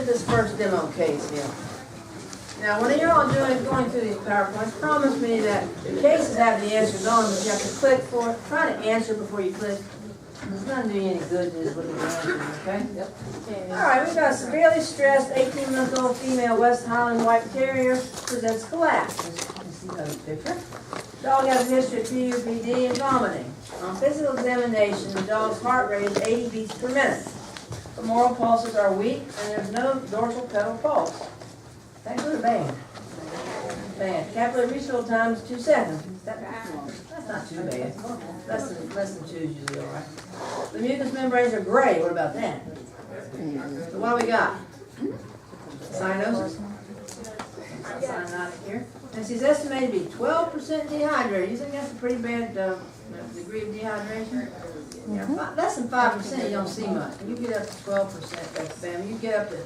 at this first demo case here. Now, when you're all going through these PowerPoints, promise me that the cases have the answers on them, but you have to click for it. Try to answer before you click. It's not doing you any good just looking at the answers, okay? Yep. All right, we've got a severely stressed 18-month-old female West Highland White Terrier presents collapse. You see the picture. Dog has a history of PUPD and vomiting. On physical examination, the dog's heart rate is 80 beats per minute. Femoral pulses are weak, and there's no dorsal pedal pulse. That's good or bad? Bad. Capillary refill time is 2 seconds. That's not too bad. Less than 2 is usually all right. The mucous membranes are gray. What about that? So what do we got? Cyanosis. Cyanotic here. And she's estimated to be 12% dehydrated. You think that's a pretty bad degree of dehydration? Yeah, less than 5% you don't see much. When you get up to 12%, that's bad. When you get up to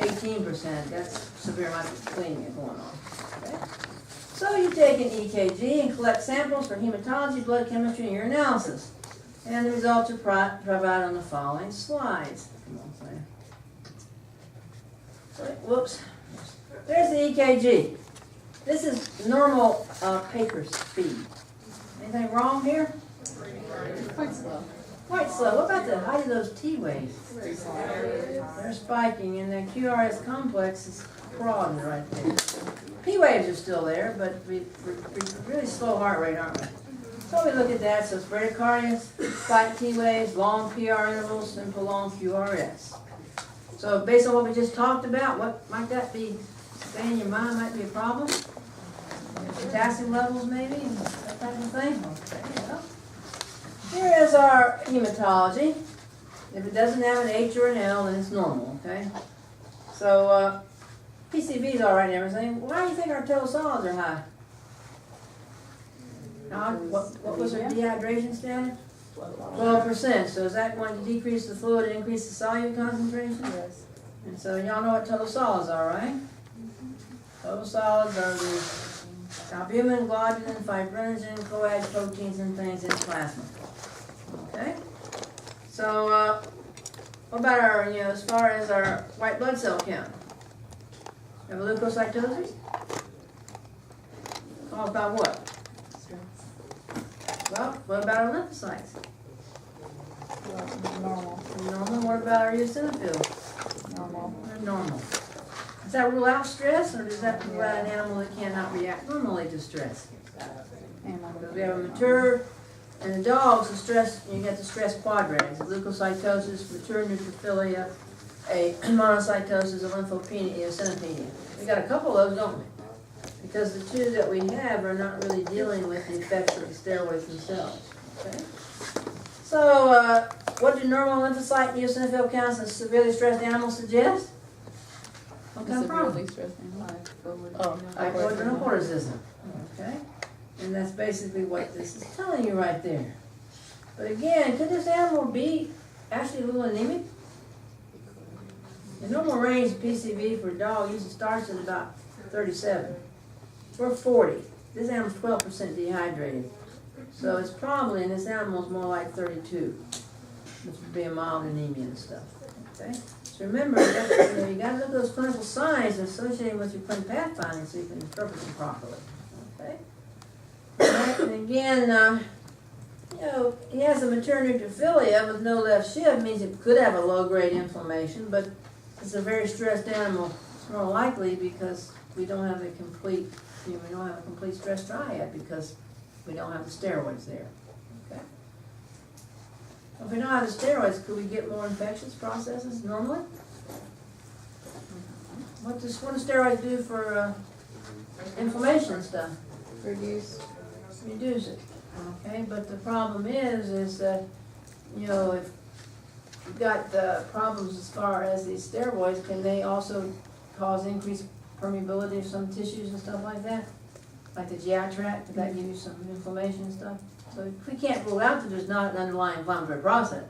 18%, that's severe amount of cleaning going on. Okay? So you take an EKG and collect samples for hematology, blood chemistry, and urinalysis. And the results are provided on the following slides. Whoops. There's the EKG. This is normal paper speed. Anything wrong here? Quite slow. Quite slow. What about the height of those T waves? They're spiking, and the QRS complex is broadened right there. P waves are still there, but we're really slow heart rate, aren't we? So we look at that. So it's bradycardia, spike T waves, long PR intervals, and prolonged QRS. So based on what we just talked about, what might that be? Stay in your mind might be a problem. Potassium levels maybe, and that type of thing. Okay, well. Here is our hematology. If it doesn't have an H or an L, then it's normal, okay? So, PCV is all right and everything. Why do you think our total solids are high? Now, what was our dehydration standard? 12%. So is that going to decrease the fluid and increase the solute concentration? Yes. And so y'all know what total solids are, right? Total solids are the albumin, globulin, fibrinogen, coag proteins, and things in plasma. Okay? So, what about our, as far as our white blood cell count? You have a leukocytosis? Caused by what? Well, what about our lymphocytes? Normal. Normal. What about our eosinophils? Normal. They're normal. Does that rule out stress, or does that rule out an animal that cannot react normally to stress? Because we have a mature, and the dogs, the stress, you get the stress quadrant, leukocytosis, mature neutrophilia, a monocytosis, a lymphopenia, eosinopenia. We got a couple of those, don't we? Because the two that we have are not really dealing with the effects of the steroids themselves. Okay? So, what do normal lymphocyte and eosinophil counts in severely stressed animals suggest? What kind of problem? Hypoadrenocorticism. Okay? And that's basically what this is telling you right there. But again, could this animal be actually a little anemic? The normal range of PCV for a dog usually starts at about 37. We're 40. This animal's 12% dehydrated. So it's probably, in this animal, it's more like 32, which would be a mild anemia and stuff. Okay? So remember, you got to look at those clinical signs associated with your clinical path findings so you can interpret them properly. Okay? Right? And again, he has a mature neutrophilia with no left shift, means it could have a low-grade inflammation, but it's a very stressed animal. It's more likely because we don't have a complete, we don't have a complete stress triad because we don't have the steroids there. Okay. So if we don't have the steroids, could we get more infectious processes normally? What do steroids do for inflammation and stuff? Reduce it. Okay, but the problem is that if you've got problems as far as these steroids, can they also cause increased permeability of some tissues and stuff like that? Like the GI tract, could that give you some inflammation and stuff? So we can't rule out that there's not an underlying inflammatory process.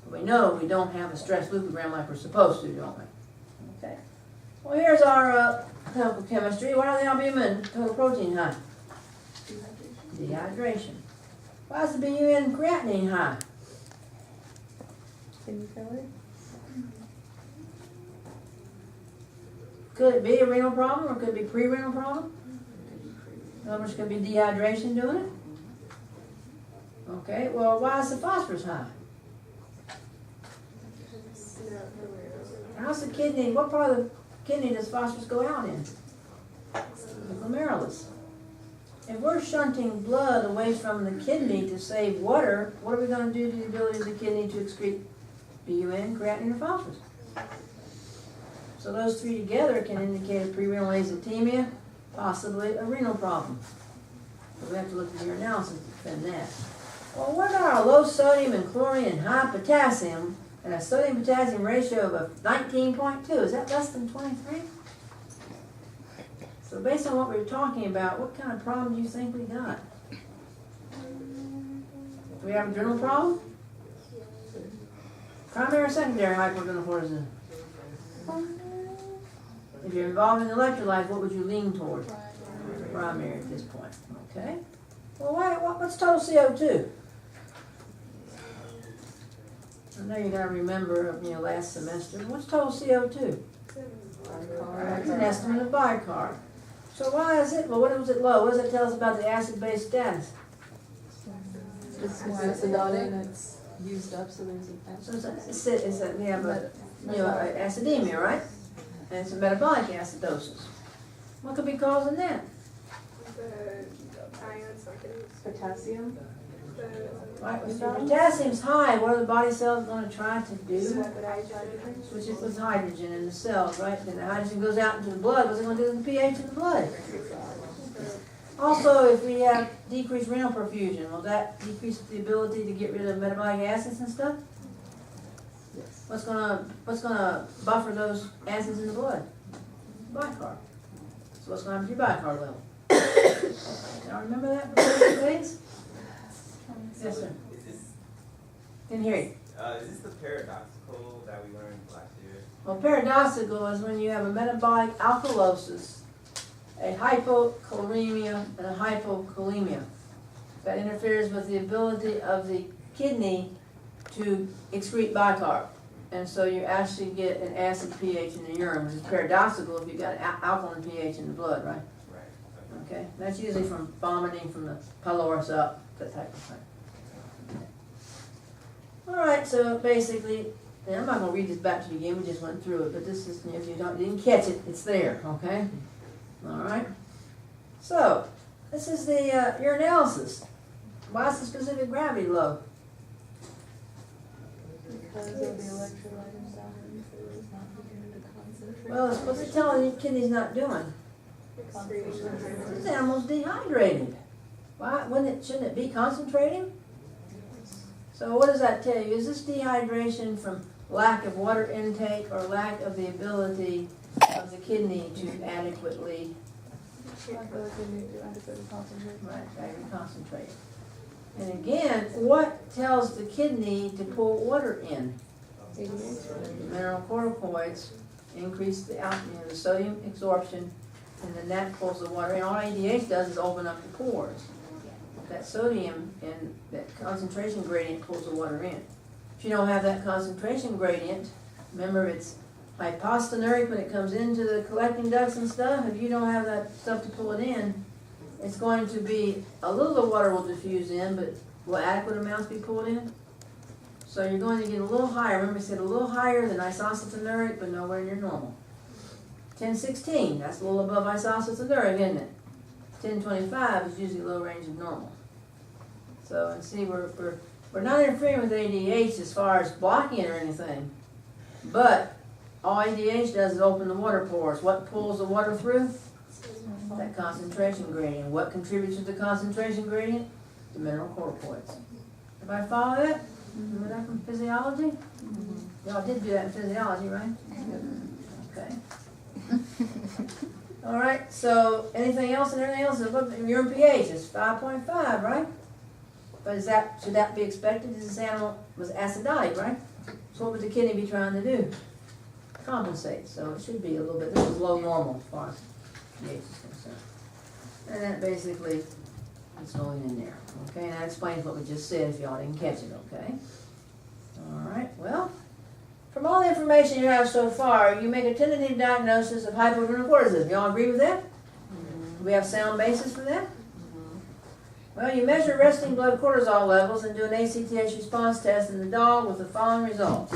But we know we don't have a stress leukogram like we're supposed to, don't we? Okay. Well, here's our clinical chemistry. Why are the albumin total protein high? Dehydration. Why is the BUN creatinine high? Can you feel it? Could it be a renal problem, or could it be pre-renal problem? In other words, could it be dehydration doing it? Okay, well, why is the phosphorus high? How's the kidney, what part of the kidney does phosphorus go out in? The glomerulus. If we're shunting blood away from the kidney to save water, what are we going to do to the ability of the kidney to excrete BUN, creatinine, or phosphorus? So those three together can indicate a pre-renal azotemia, possibly a renal problem. So we have to look at your analysis to defend that. Well, what about our low sodium and chlorine and high potassium and a sodium potassium ratio of 19.2? Is that less than 23? So based on what we were talking about, what kind of problem do you think we got? Do we have a adrenal problem? Primary or secondary hypoadrenal cortisol? If you're involved in electrolytes, what would you lean toward? Primary at this point. Okay. Well, what's total CO2? I know you're going to remember last semester. What's total CO2? It's an estimate of bicarb. So why is it, well, what was it low? What does it tell us about the acid-base status? It's acidotic and it's used up, so there's a So it's that we have acidemia, right? And it's a metabolic acidosis. What could be causing that? potassium. Right, if your potassium's high, what are the body cells going to try to do? Switch it with hydrogen in the cells, right? Then the hydrogen goes out into the blood. What's it going to do to the pH in the blood? Also, if we have decreased renal perfusion, will that decrease the ability to get rid of metabolic acids and stuff? Yes. What's gonna buffer those acids in the blood? Bicarb. So what's going to happen to your bicarb level? Y'all remember that from those days? Yes, sir. Didn't hear you. Is this the paradoxical that we learned last year? Well, paradoxical is when you have a metabolic alkalosis, a hypochloremia, and a hypokalemia. That interferes with the ability of the kidney to excrete bicarb. And so you actually get an acid pH in the urine, which is paradoxical if you've got an alkaline pH in the blood, right? Right. Okay, that's usually from vomiting from the pylorus up, that type of thing. All right, so basically, and I'm not going to read this back to you again, we just went through it, but this is, if you didn't catch it, it's there, okay? All right. So, this is the your analysis. Why is the specific gravity low? Because of the electrolyte imbalance, it's not beginning to concentrate. Well, what's it telling you kidney's not doing? This animal's dehydrated. Why? Shouldn't it be concentrating? So what does that tell you? Is this dehydration from lack of water intake or lack of the ability of the kidney to adequately concentrate? And again, what tells the kidney to pull water in? Mineralocorticoids increase the sodium absorption, and then that pulls the water in. All ADH does is open up the pores. That sodium and that concentration gradient pulls the water in. If you don't have that concentration gradient, remember it's hypostenuric when it comes into the collecting ducts and stuff. If you don't have that stuff to pull it in, it's going to be, a little of the water will diffuse in, but will adequate amounts be pulled in? So you're going to get a little higher. Remember I said a little higher than isocytonuric, but nowhere near normal. 1016, that's a little above isocytonuric, isn't it? 1025 is usually low range of normal. So, and see, we're not interfering with ADH as far as blocking it or anything, but all ADH does is open the water pores. What pulls the water through? That concentration gradient. What contributes to the concentration gradient? The mineralocorticoids. Everybody follow that? Remember that from physiology? Y'all did do that in physiology, right? Okay. All right, so anything else and everything else, urine pH is 5.5, right? But should that be expected? This animal was acidotic, right? So what would the kidney be trying to do? Compensate. So it should be a little bit, this is low normal as far as pH is concerned. And that basically is going in there. Okay, and that explains what we just said if y'all didn't catch it, okay? All right, well, From all the information you have so far, you make a tentative diagnosis of hypoadrenal cortisol. You all agree with that? Do we have sound basis for that? Well, you measure resting blood cortisol levels and do an ACTH response test in the dog with the following results.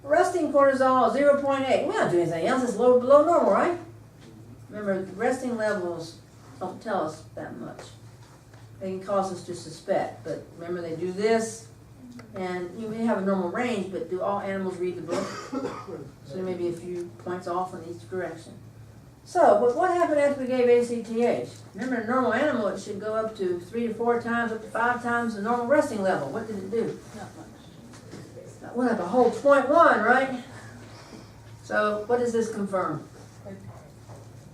Resting cortisol is 0.8. We don't do anything else. It's below normal, right? Remember, resting levels don't tell us that much. They can cause us to suspect, but remember they do this, and you may have a normal range, but do all animals read the book? So there may be a few points off in each direction. So, what happened after we gave ACTH? Remember, in a normal animal, it should go up to 3 to 4 times, up to 5 times the normal resting level. What did it do? Not much. That went up a whole 0.1, right? So, what does this confirm?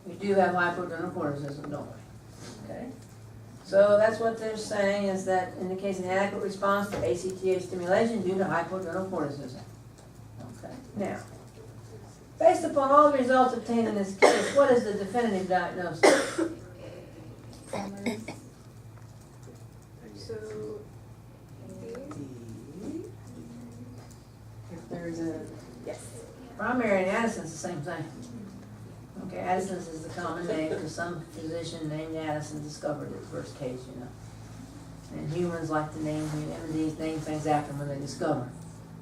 We do have hypoadrenal cortisol, don't we? Okay. So that's what they're saying, is that indicates an inadequate response to ACTH stimulation due to hypoadrenal cortisol. Okay. Now, based upon all the results obtained in this case, what is the definitive diagnosis? So, If there's a, yes. Primary and Addison's the same thing. Okay, Addison's is the common name because some physician named Addison discovered it first case, you know. And humans like to name things after them when they discover.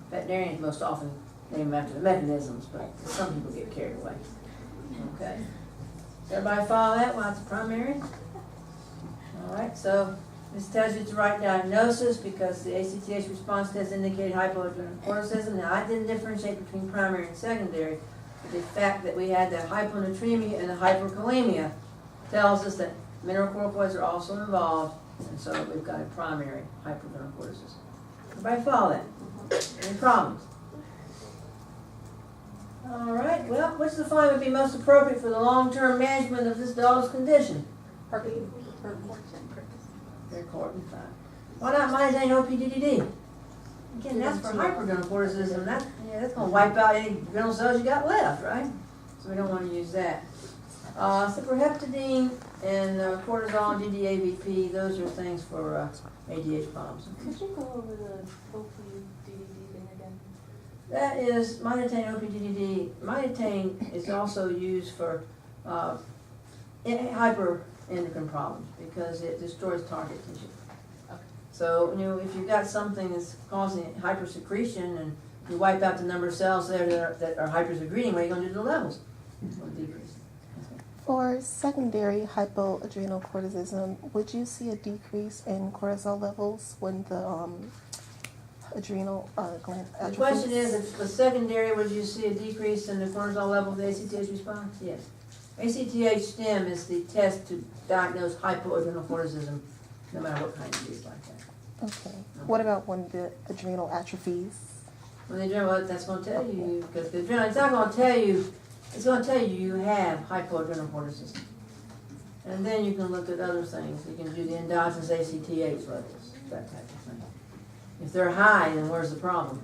Veterinarians most often name them after the mechanisms, but some people get carried away. Okay. Does everybody follow that? Well, it's primary. All right, so this tells you it's the right diagnosis because the ACTH response test indicated hypoadrenal cortisol. Now, I didn't differentiate between primary and secondary. The fact that we had the hyponatremia and the hyperkalemia tells us that mineralocorticoids are also involved, and so we've got a primary hypoadrenal cortisol. Everybody follow that? Any problems? All right, well, which of the following would be most appropriate for the long-term management of this dog's condition? Very important. Why not myostatin OPDDD? Again, that's for hyperadrenal cortisol. That's going to wipe out any adrenal cells you got left, right? So we don't want to use that. Cyproheptadine and cortisol, GDAVP, those are things for ADH problems. Could you go over the OPDDD thing again? That is myostatin OPDDD. Myostatin is also used for hyperendocrine problems because it destroys target tissue. So, you know, if you've got something that's causing hypersecretion and you wipe out the number of cells there that are hypersecreting, what are you going to do to the levels? Will decrease. For secondary hypoadrenal cortisol, would you see a decrease in cortisol levels when the adrenal gland atrophies? The question is, if for secondary, would you see a decrease in the cortisol level of the ACTH response? Yes. ACTH stim is the test to diagnose hypoadrenal cortisol, no matter what kind of use like that. Okay. What about when the adrenal atrophies? When the adrenal, that's going to tell you, because the adrenal, it's not going to tell you, it's going to tell you you have hypoadrenal cortisol. And then you can look at other things. You can do the endogenous ACTH levels, that type of thing. If they're high, then where's the problem?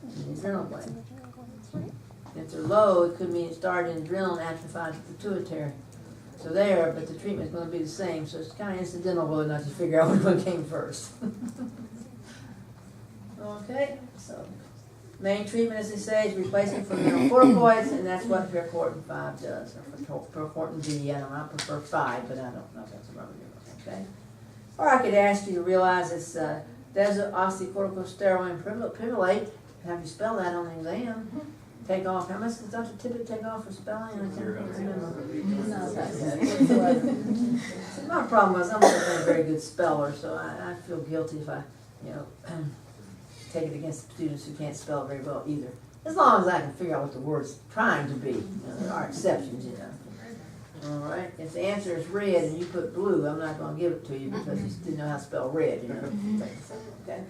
In the adrenal gland. If they're low, it could mean it started in adrenal and atrophied the pituitary. So there, but the treatment is going to be the same, so it's kind of incidental whether or not you figure out which one came first. Okay, so main treatment, as they say, is replacement for mineralocorticoids, and that's what Percortin 5 does, or Percortin B. I prefer 5, but I don't know if that's a rubber difference, okay? Or I could ask you to realize it's desoxycorticosteroid pivalate, have you spell that on the exam. Take off. How much does Dr. Tippett take off for spelling? I can't remember. No, that's good. See, my problem was I'm not a very good speller, so I feel guilty if I, you know, take it against students who can't spell very well either. As long as I can figure out what the word's trying to be. You know, there are exceptions, you know. All right. If the answer is red and you put blue, I'm not going to give it to you because you didn't know how to spell red, you know. Okay.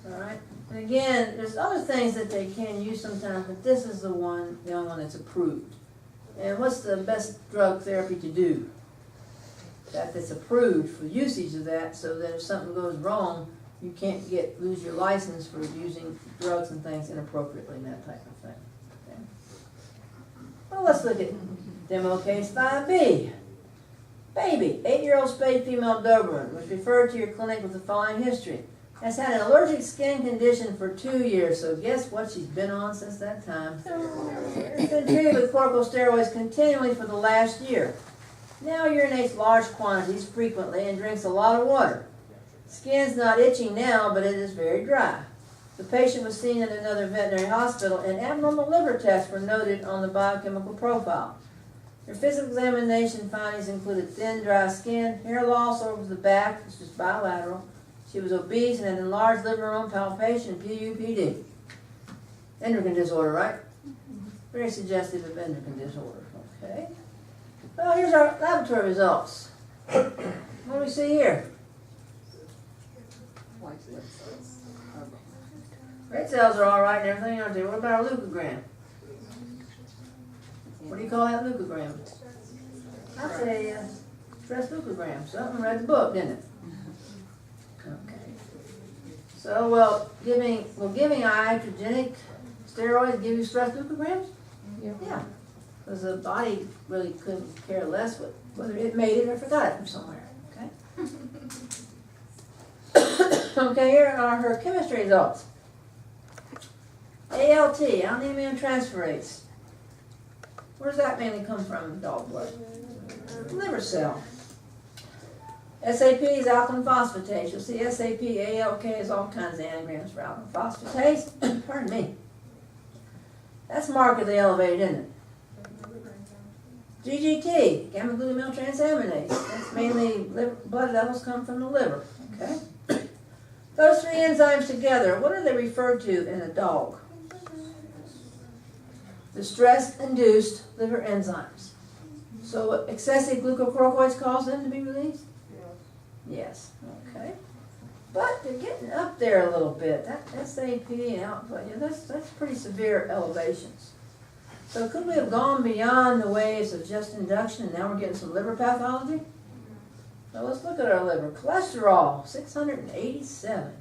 All right. And again, there's other things that they can use sometimes, but this is the only one that's approved. And what's the best drug therapy to do? That's approved for usage of that, so that if something goes wrong, you can't lose your license for using drugs and things inappropriately and that type of thing. Okay. Well, let's look at demo case 5B. Baby, 8-year-old spayed female Doberman was referred to your clinic with the following history. has had an allergic skin condition for 2 years, so guess what she's been on since that time? She's been treated with corticosteroids continually for the last year. Now urinates large quantities frequently and drinks a lot of water. Skin's not itching now, but it is very dry. The patient was seen at another veterinary hospital, and abnormal liver tests were noted on the biochemical profile. Her physical examination findings included thin, dry skin, hair loss over the back, which is bilateral. She was obese and had enlarged liver on palpation, PUPD. Endocrine disorder, right? Very suggestive of endocrine disorder. Okay. Well, here's our laboratory results. What do we see here? White blood cells. Red cells are all right and everything, aren't they? What about our leukogram? What do you call that leukogram? I'd say stress leukogram. Something read the book, didn't it? Okay. So, well, giving iatrogenic steroids give you stress leucograms? Yeah. Because the body really couldn't care less whether it made it or forgot it from somewhere. Okay. Okay, here are her chemistry results. ALT, alanine transferase. Where does that mainly come from in dog blood? Liver cell. SAP is alkaline phosphatase. You'll see SAP, ALK is all kinds of anagrams for alkaline phosphatase. Pardon me. That's markedly elevated, isn't it? GGT, gamma glutamyl transaminase. That's mainly blood levels come from the liver. Okay. Those three enzymes together, what are they referred to in a dog? The stress-induced liver enzymes. So excessive glucocorticoids cause them to be released? Yes. Okay. But they're getting up there a little bit. That SAP and output, that's pretty severe elevations. So could we have gone beyond the waves of just induction and now we're getting some liver pathology? So let's look at our liver. Cholesterol, 687.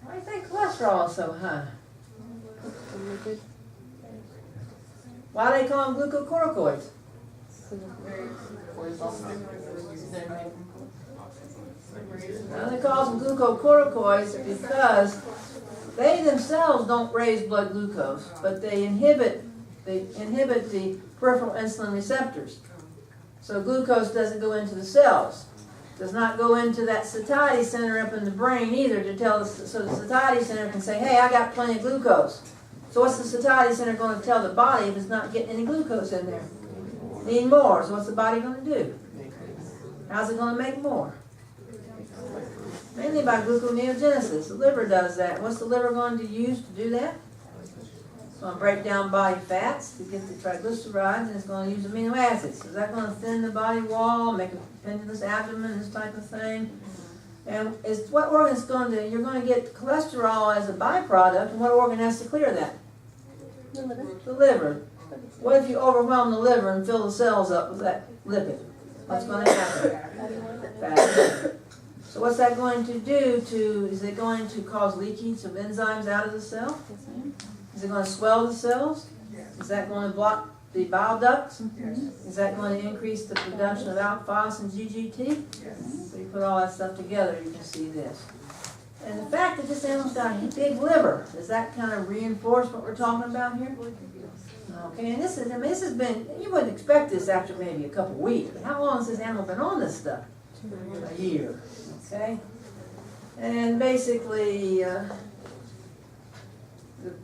Why do you think cholesterol is so high? Why do they call them glucocorticoids? Now they call them glucocorticoids because they themselves don't raise blood glucose, but they inhibit the peripheral insulin receptors. So glucose doesn't go into the cells. Does not go into that satiety center up in the brain either to tell us, so the satiety center can say, hey, I got plenty of glucose. So what's the satiety center going to tell the body if it's not getting any glucose in there? Need more. So what's the body going to do? How's it going to make more? Mainly by gluconeogenesis. The liver does that. What's the liver going to use to do that? It's going to break down body fats to get the triglycerides, and it's going to use amino acids. Is that going to thin the body wall, make a pendulous abdomen, this type of thing? And it's what organ's going to, you're going to get cholesterol as a byproduct, and what organ has to clear that? The liver. The liver. What if you overwhelm the liver and fill the cells up with that lipid? What's going to happen? Fatty liver. So what's that going to do to, is it going to cause leakage of enzymes out of the cell? Is it going to swell the cells? Is that going to block the bile ducts? Is that going to increase the production of alk-phos and GGT? So you put all that stuff together, you can see this. And the fact that this animal's got a big liver, does that kind of reinforce what we're talking about here? Okay, and this has been, you wouldn't expect this after maybe a couple weeks, but how long has this animal been on this stuff? A year, okay? And basically,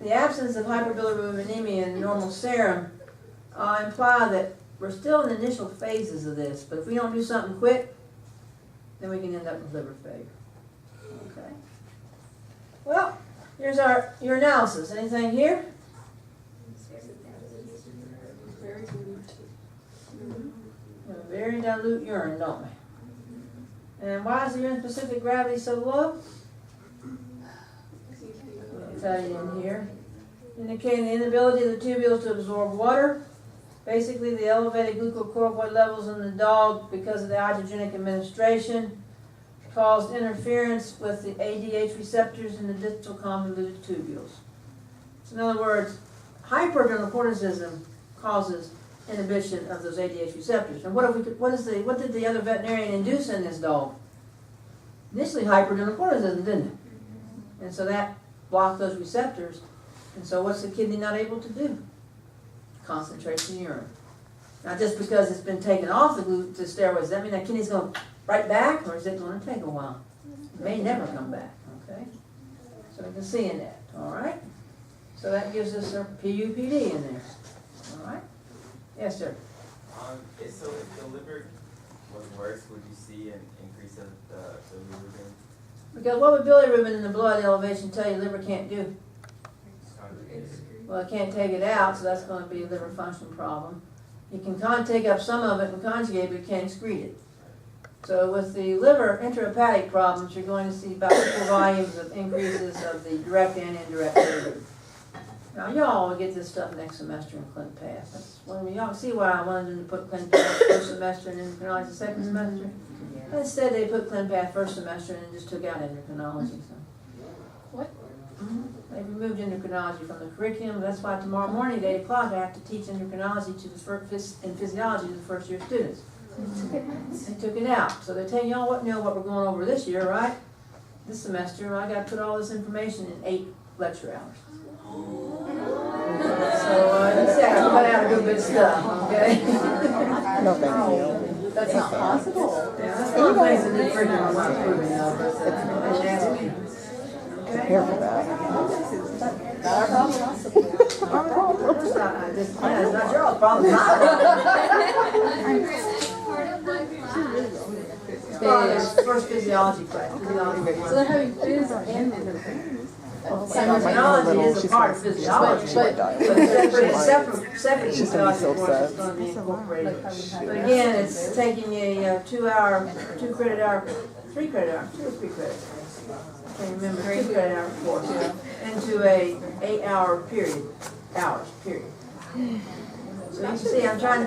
the absence of hyperbilirubinemia in normal serum imply that we're still in the initial phases of this, but if we don't do something quick, then we can end up with liver failure. Okay. Well, here's your analysis. Anything here? Very dilute urine, don't we? And why is the urine specific gravity so low? I'll tell you in here. Indicating the inability of the tubules to absorb water. Basically, the elevated glucocorticoid levels in the dog because of the iatrogenic administration caused interference with the ADH receptors in the distal convoluted tubules. So in other words, hyperadrenocorticism causes inhibition of those ADH receptors. And what did the other veterinarian induce in this dog? initially hypergenocorticism, didn't it? And so that blocked those receptors. And so what's the kidney not able to do? Concentrate the urine. Now just because it's been taken off the steroids, does that mean that kidney's going right back, or is it going to take a while? It may never come back, okay? So we can see in that, all right? So that gives us our PUPD in there, all right? Yes, sir. So if the liver was worse, would you see an increase of the bilirubin? Because what would bilirubin in the blood elevation tell you liver can't do? Well, it can't take it out, so that's going to be a liver function problem. You can take up some of it and conjugate, but you can't excrete it. So with the liver intrahepatic problems, you're going to see about equal volumes of increases of the direct and indirect bilirubin. Now, y'all will get this stuff next semester in Clin Path. That's when y'all see why I wanted them to put Clin Path first semester and endocrinology the second semester. Instead, they put Clin Path first semester and just took out endocrinology. So. What? They removed endocrinology from the curriculum. That's why tomorrow morning at 8 o'clock I have to teach endocrinology to the and physiology to the first year students. They took it out. So they're telling y'all what we're going over this year, right? This semester, I got to put all this information in 8 lecture hours. So you see, I can cut out a good bit of stuff, okay? No, thank you. That's not possible. Yeah, that's one of the things that the curriculum is not proving, though, but they should ask me. Prepare for that. Not our problem. It's not, it's not your problem, it's mine. First physiology class. So they're having phys and endocrine. Physiology is a part of physiology, but separate physiology course is going to be incorporated. But again, it's taking a 2 credit hour, 3 credit hour, 2 or 3 credits. I can't remember, 2 credit hour course into a 8-hour period, hours period. So you can see, I'm trying to